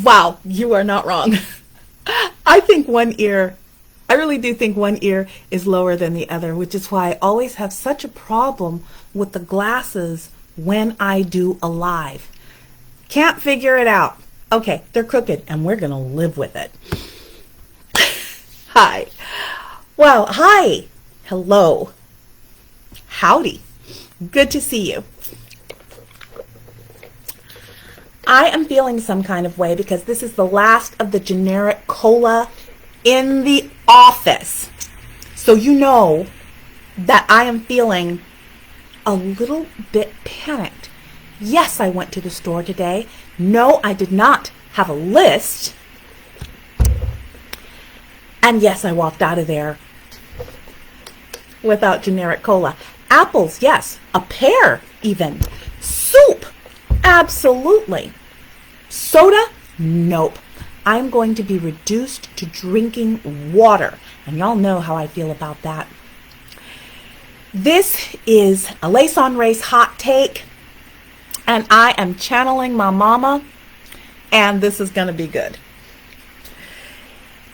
Wow, you are not wrong. I think one ear, I really do think one ear is lower than the other, which is why I always have such a problem with the glasses when I do a live. Can't figure it out. Okay, they're crooked and we're going to live with it. Hi. Well, hi. Hello. Howdy. Good to see you. I am feeling some kind of way because this is the last of the generic cola in the office. So you know that I am feeling a little bit panicked. Yes, I went to the store today. No, I did not have a list. And yes, I walked out of there without generic cola. Apples, yes. A pear, even. Soup, absolutely. Soda, nope. I'm going to be reduced to drinking water. And y'all know how I feel about that. This is a Lace on Race hot take. And I am channeling my mama. And this is going to be good.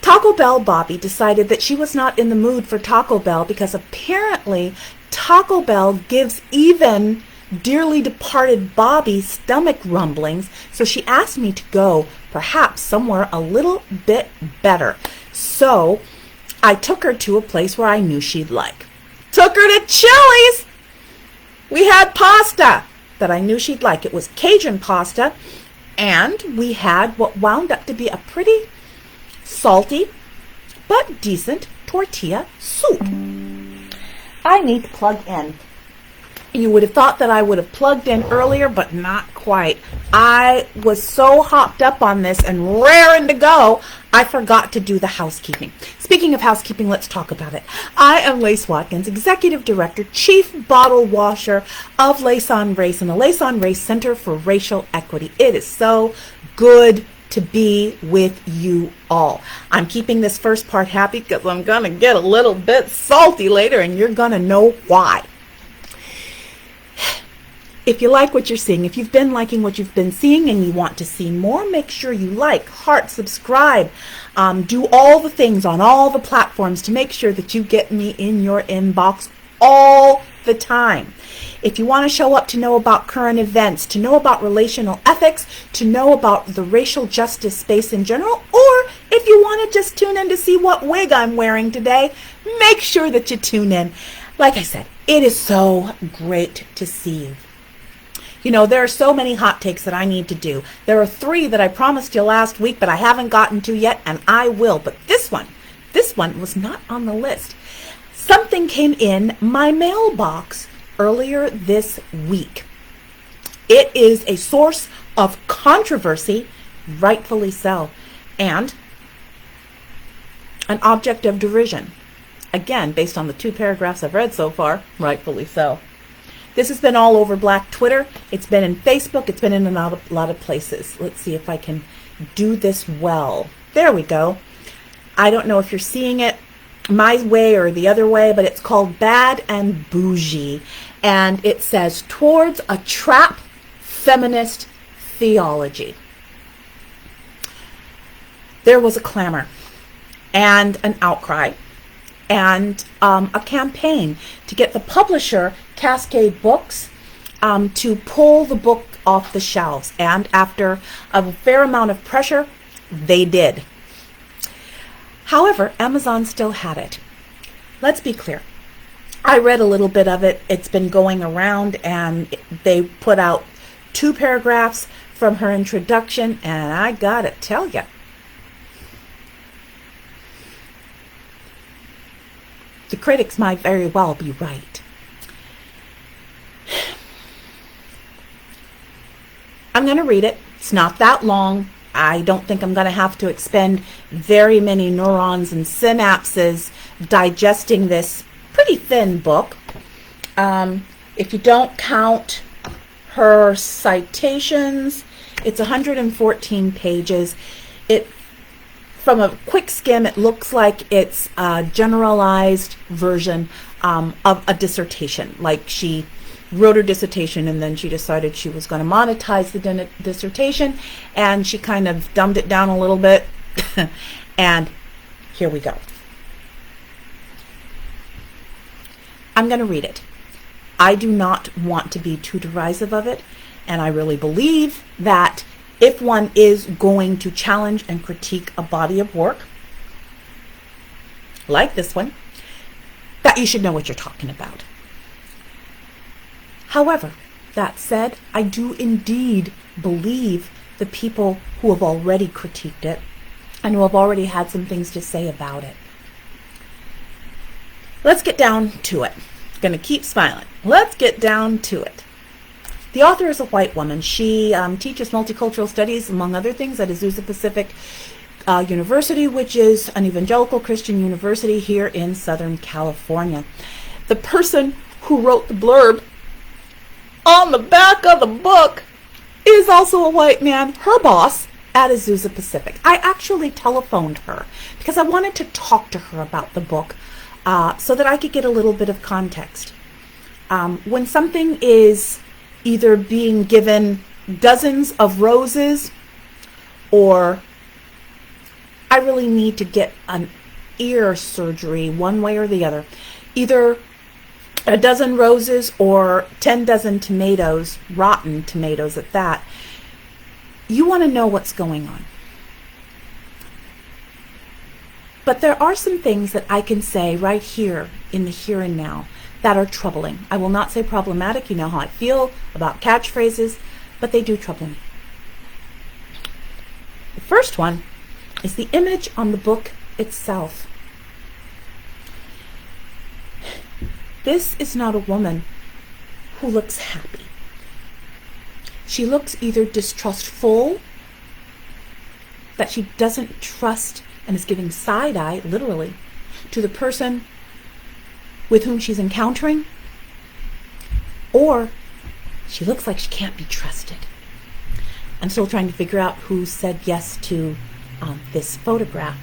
Taco Bell Bobby decided that she was not in the mood for Taco Bell because apparently Taco Bell gives even dearly departed Bobby stomach rumblings, so she asked me to go perhaps somewhere a little bit better. So I took her to a place where I knew she'd like. Took her to Chili's. We had pasta that I knew she'd like. It was Cajun pasta, and we had what wound up to be a pretty salty but decent tortilla soup. I need to plug in. You would have thought that I would have plugged in earlier, but not quite. I was so hopped up on this and raring to go, I forgot to do the housekeeping. Speaking of housekeeping, let's talk about it. I am Lace Watkins, Executive Director, Chief Bottle Washer of Lace on Race and the Lace on Race Center for Racial Equity. It is so good to be with you all. I'm keeping this first part happy because I'm going to get a little bit salty later, and you're going to know why. If you like what you're seeing, if you've been liking what you've been seeing and you want to see more, make sure you like, heart, subscribe, do all the things on all the platforms to make sure that you get me in your inbox all the time. If you want to show up to know about current events, to know about relational ethics, to know about the racial justice space in general, or if you want to just tune in to see what wig I'm wearing today, make sure that you tune in. Like I said, it is so great to see you. You know, there are so many hot takes that I need to do. There are 3 that I promised you last week, but I haven't gotten to yet, and I will. But this one was not on the list. Something came in my mailbox earlier this week. It is a source of controversy, rightfully so, and an object of derision. Again, based on the 2 paragraphs I've read so far, rightfully so. This has been all over Black Twitter. It's been in Facebook. It's been in a lot of places. Let's see if I can do this well. There we go. I don't know if you're seeing it my way or the other way, but it's called Bad and Boujee. And it says, towards a trap feminist theology. There was a clamor and an outcry and a campaign to get the publisher, Cascade Books, to pull the book off the shelves. And after a fair amount of pressure, they did. However, Amazon still had it. Let's be clear. I read a little bit of it. It's been going around, and they put out 2 paragraphs from her introduction, and I gotta tell you, the critics might very well be right. I'm going to read it. It's not that long. I don't think I'm going to have to expend very many neurons and synapses digesting this pretty thin book. If you don't count her citations, it's 114 pages. From a quick skim, it looks like it's a generalized version of a dissertation. Like she wrote her dissertation, and then she decided she was going to monetize the dissertation, and she kind of dumbed it down a little bit. And here we go. I'm going to read it. I do not want to be too derisive of it, and I really believe that if one is going to challenge and critique a body of work like this one, that you should know what you're talking about. However, that said, I do indeed believe the people who have already critiqued it and who have already had some things to say about it. Let's get down to it. Going to keep smiling. Let's get down to it. The author is a white woman. She teaches multicultural studies, among other things, at Azusa Pacific University, which is an evangelical Christian university here in Southern California. The person who wrote the blurb on the back of the book is also a white man, her boss at Azusa Pacific. I actually telephoned her because I wanted to talk to her about the book so that I could get a little bit of context. When something is either being given dozens of roses, or I really need to get an ear surgery one way or the other, either a dozen roses or 10 dozen tomatoes, rotten tomatoes at that, you want to know what's going on. But there are some things that I can say right here in the here and now that are troubling. I will not say problematic. You know how I feel about catchphrases, but they do trouble me. The first one is the image on the book itself. This is not a woman who looks happy. She looks either distrustful, that she doesn't trust and is giving side eye, literally, to the person with whom she's encountering, or she looks like she can't be trusted. I'm still trying to figure out who said yes to this photograph.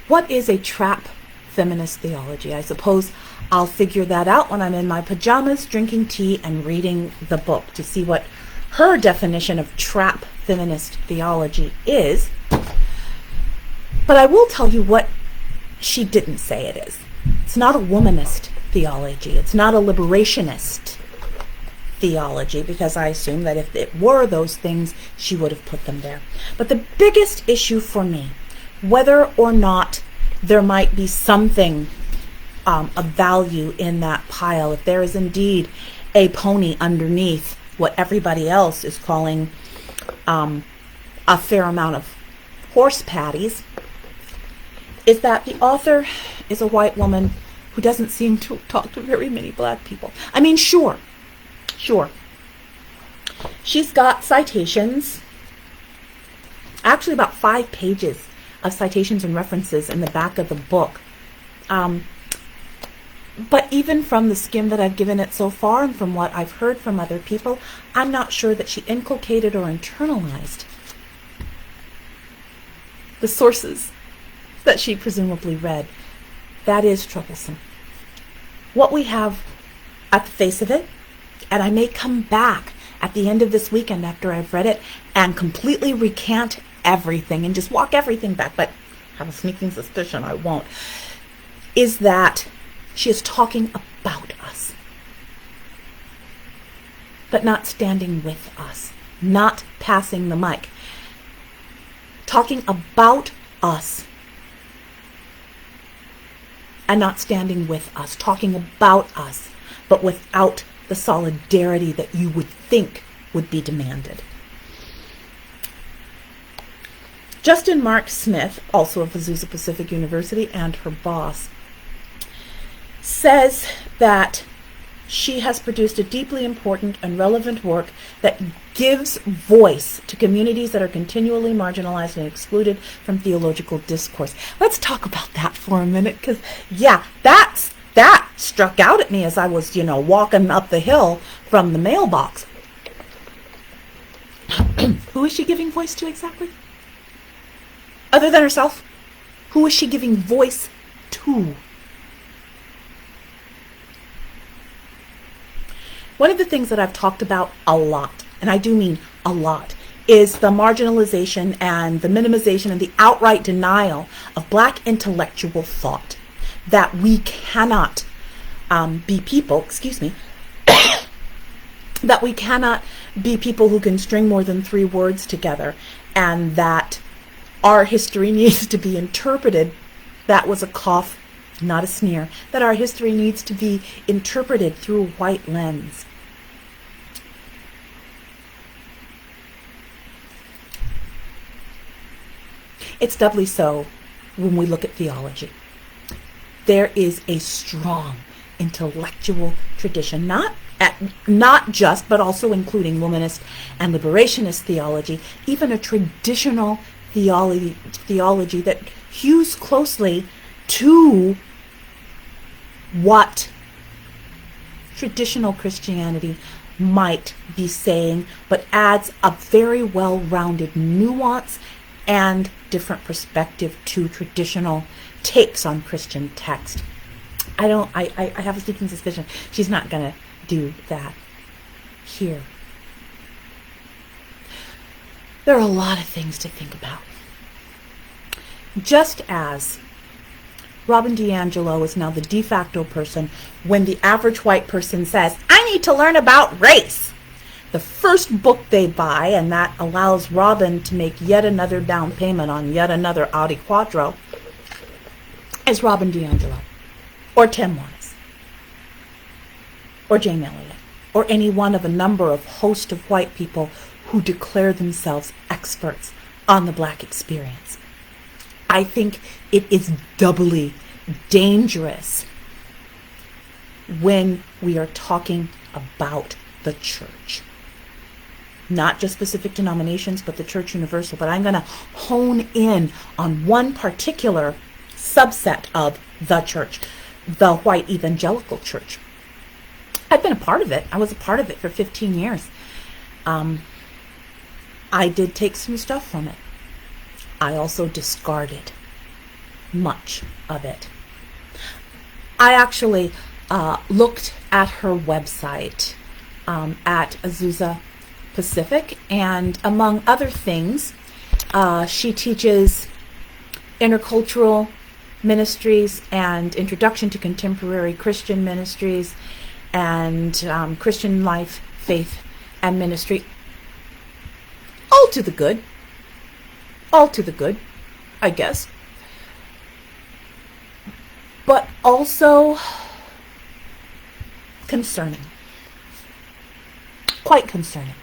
What is a trap feminist theology? I suppose I'll figure that out when I'm in my pajamas, drinking tea and reading the book to see what her definition of trap feminist theology is. But I will tell you what she didn't say it is. It's not a womanist theology. It's not a liberationist theology, because I assume that if it were those things, she would have put them there. But the biggest issue for me, whether or not there might be something of value in that pile, if there is indeed a pony underneath what everybody else is calling a fair amount of horse patties, is that the author is a white woman who doesn't seem to talk to very many black people. I mean, sure. She's got citations, actually about 5 pages of citations and references in the back of the book. But even from the skim that I've given it so far and from what I've heard from other people, I'm not sure that she inculcated or internalized the sources that she presumably read. That is troublesome. What we have at the face of it, and I may come back at the end of this weekend after I've read it and completely recant everything and just walk everything back, but I have a sneaking suspicion I won't, is that she is talking about us, but not standing with us, not passing the mic. Talking about us and not standing with us. Talking about us, but without the solidarity that you would think would be demanded. Justin Mark Smith, also of Azusa Pacific University, and her boss, says that she has produced a deeply important and relevant work that gives voice to communities that are continually marginalized and excluded from theological discourse. Let's talk about that for a minute, because, yeah, that struck out at me as I was, walking up the hill from the mailbox. Who is she giving voice to exactly? Other than herself, who is she giving voice to? One of the things that I've talked about a lot, and I do mean a lot, is the marginalization and the minimization and the outright denial of Black intellectual thought. That we cannot be people, that we cannot be people who can string more than 3 words together, and that our history needs to be interpreted. That was a cough, not a sneer. That our history needs to be interpreted through a white lens. It's doubly so when we look at theology. There is a strong intellectual tradition, not just, but also including womanist and liberationist theology, even a traditional theology that hews closely to what traditional Christianity might be saying, but adds a very well-rounded nuance and different perspective to traditional takes on Christian text. I have a sneaking suspicion she's not going to do that here. There are a lot of things to think about. Just as Robin DiAngelo is now the de facto person when the average white person says, I need to learn about race. The first book they buy, and that allows Robin to make yet another down payment on yet another Audi Quattro, is Robin DiAngelo, or Tim Wise, or Jane Elliott, or any one of a number of host of white people who declare themselves experts on the Black experience. I think it is doubly dangerous when we are talking about the church. Not just specific denominations, but the Church Universal. But I'm going to hone in on one particular subset of the church, the white evangelical church. I've been a part of it. I was a part of it for 15 years. I did take some stuff from it. I also discarded much of it. I actually looked at her website at Azusa Pacific, and among other things, she teaches intercultural ministries and introduction to contemporary Christian ministries and Christian life, faith, and ministry. All to the good. All to the good, I guess. But also concerning. Quite concerning.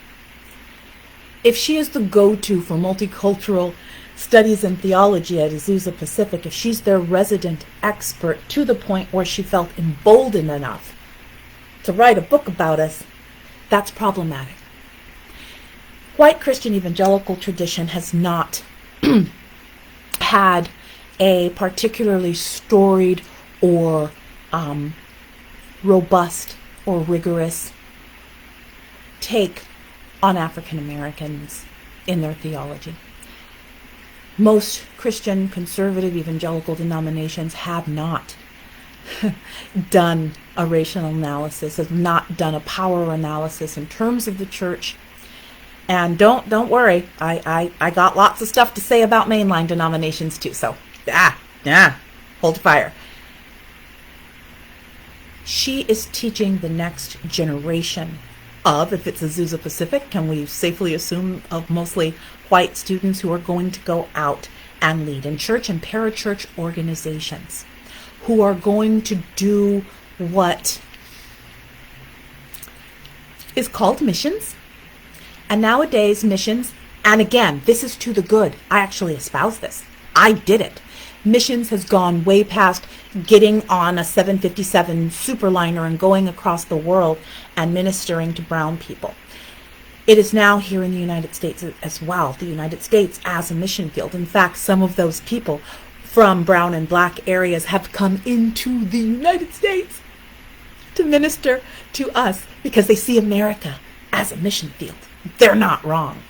If she is the go-to for multicultural studies and theology at Azusa Pacific, if she's their resident expert to the point where she felt emboldened enough to write a book about us, that's problematic. White Christian evangelical tradition has not had a particularly storied or robust or rigorous take on African Americans in their theology. Most Christian conservative evangelical denominations have not done a racial analysis, have not done a power analysis in terms of the church. And don't worry, I got lots of stuff to say about mainline denominations too, so hold fire. She is teaching the next generation of, if it's Azusa Pacific, can we safely assume of mostly white students who are going to go out and lead in church and parachurch organizations, who are going to do what is called missions. And nowadays missions, and again, this is to the good. I actually espouse this. I did it. Missions has gone way past getting on a 757 superliner and going across the world and ministering to brown people. It is now here in the United States as well, the United States as a mission field. In fact, some of those people from brown and black areas have come into the United States to minister to us because they see America as a mission field. They're not wrong.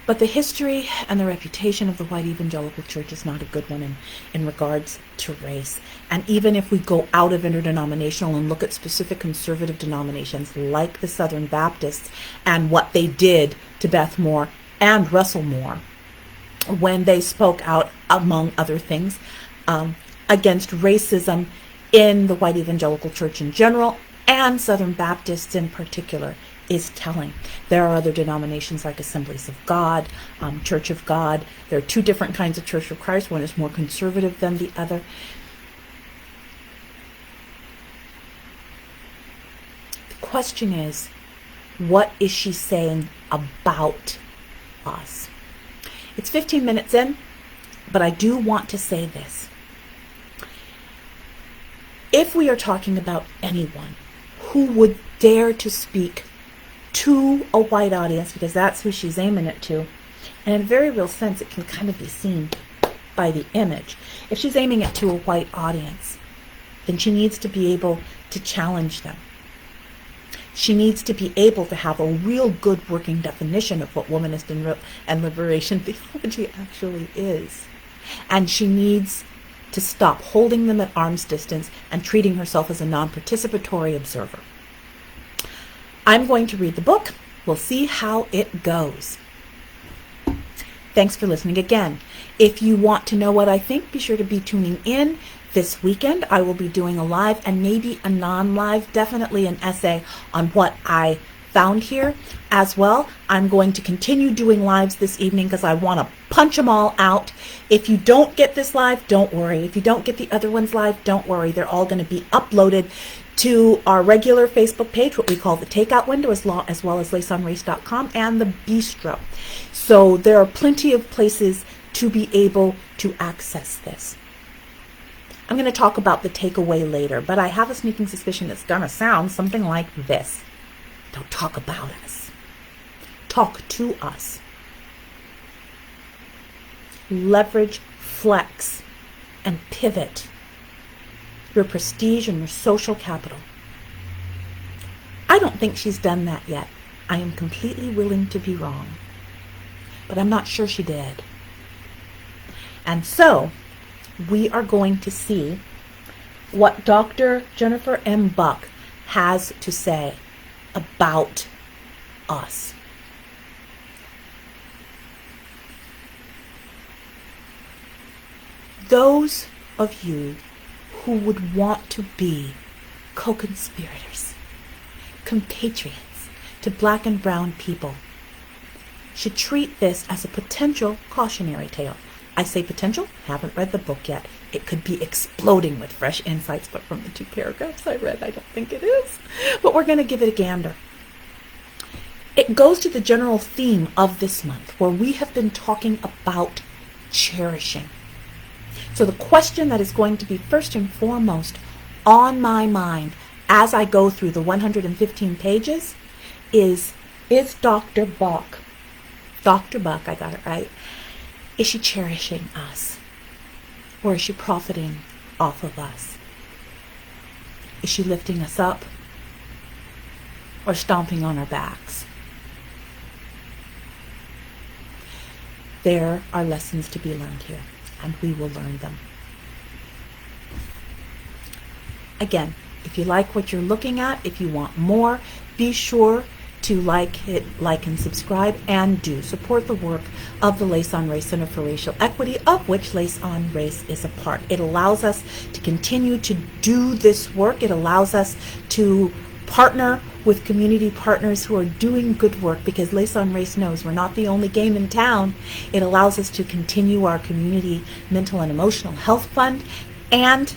But the history and the reputation of the white evangelical church is not a good one in regards to race. And even if we go out of interdenominational and look at specific conservative denominations like the Southern Baptists and what they did to Beth Moore and Russell Moore when they spoke out, among other things, against racism in the white evangelical church in general and Southern Baptists in particular, is telling. There are other denominations like Assemblies of God, Church of God. There are two different kinds of Church of Christ. One is more conservative than the other. The question is, what is she saying about us? It's 15 minutes in, but I do want to say this. If we are talking about anyone who would dare to speak to a white audience, because that's who she's aiming it to, and in a very real sense it can kind of be seen by the image. If she's aiming it to a white audience, then she needs to be able to challenge them. She needs to be able to have a real good working definition of what womanist and liberation theology actually is. And she needs to stop holding them at arm's distance and treating herself as a non-participatory observer. I'm going to read the book. We'll see how it goes. Thanks for listening again. If you want to know what I think, be sure to be tuning in. This weekend, I will be doing a live and maybe a non-live, definitely an essay on what I found here as well. I'm going to continue doing lives this evening because I want to punch them all out. If you don't get this live, don't worry. If you don't get the other ones live, don't worry. They're all going to be uploaded to our regular Facebook page, what we call the takeout window, as well as laceonrace.com and the bistro. So there are plenty of places to be able to access this. I'm going to talk about the takeaway later, but I have a sneaking suspicion it's going to sound something like this. Don't talk about us. Talk to us. Leverage, flex, and pivot your prestige and your social capital. I don't think she's done that yet. I am completely willing to be wrong, but I'm not sure she did. And so, we are going to see what Dr. Jennifer M. Buck has to say about us. Those of you who would want to be co-conspirators, compatriots to black and brown people, should treat this as a potential cautionary tale. I say potential, haven't read the book yet. It could be exploding with fresh insights, but from the 2 paragraphs I read, I don't think it is. But we're going to give it a gander. It goes to the general theme of this month, where we have been talking about cherishing. So the question that is going to be first and foremost on my mind as I go through the 115 pages is Dr. Buck, I got it right, is she cherishing us? Or is she profiting off of us? Is she lifting us up or stomping on our backs? There are lessons to be learned here, and we will learn them. Again, if you like what you're looking at, if you want more, be sure to like and subscribe, and do support the work of the Lace on Race Center for Racial Equity, of which Lace on Race is a part. It allows us to continue to do this work. It allows us to partner with community partners who are doing good work, because Lace on Race knows we're not the only game in town. It allows us to continue our community mental and emotional health fund, and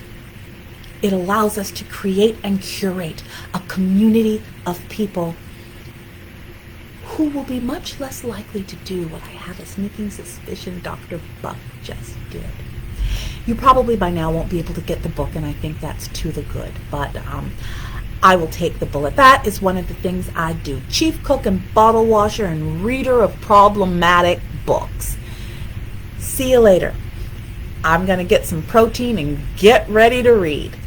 it allows us to create and curate a community of people who will be much less likely to do what I have a sneaking suspicion Dr. Buck just did. You probably by now won't be able to get the book, and I think that's to the good, but I will take the bullet. That is one of the things I do. Chief cook and bottle washer and reader of problematic books. See you later. I'm going to get some protein and get ready to read.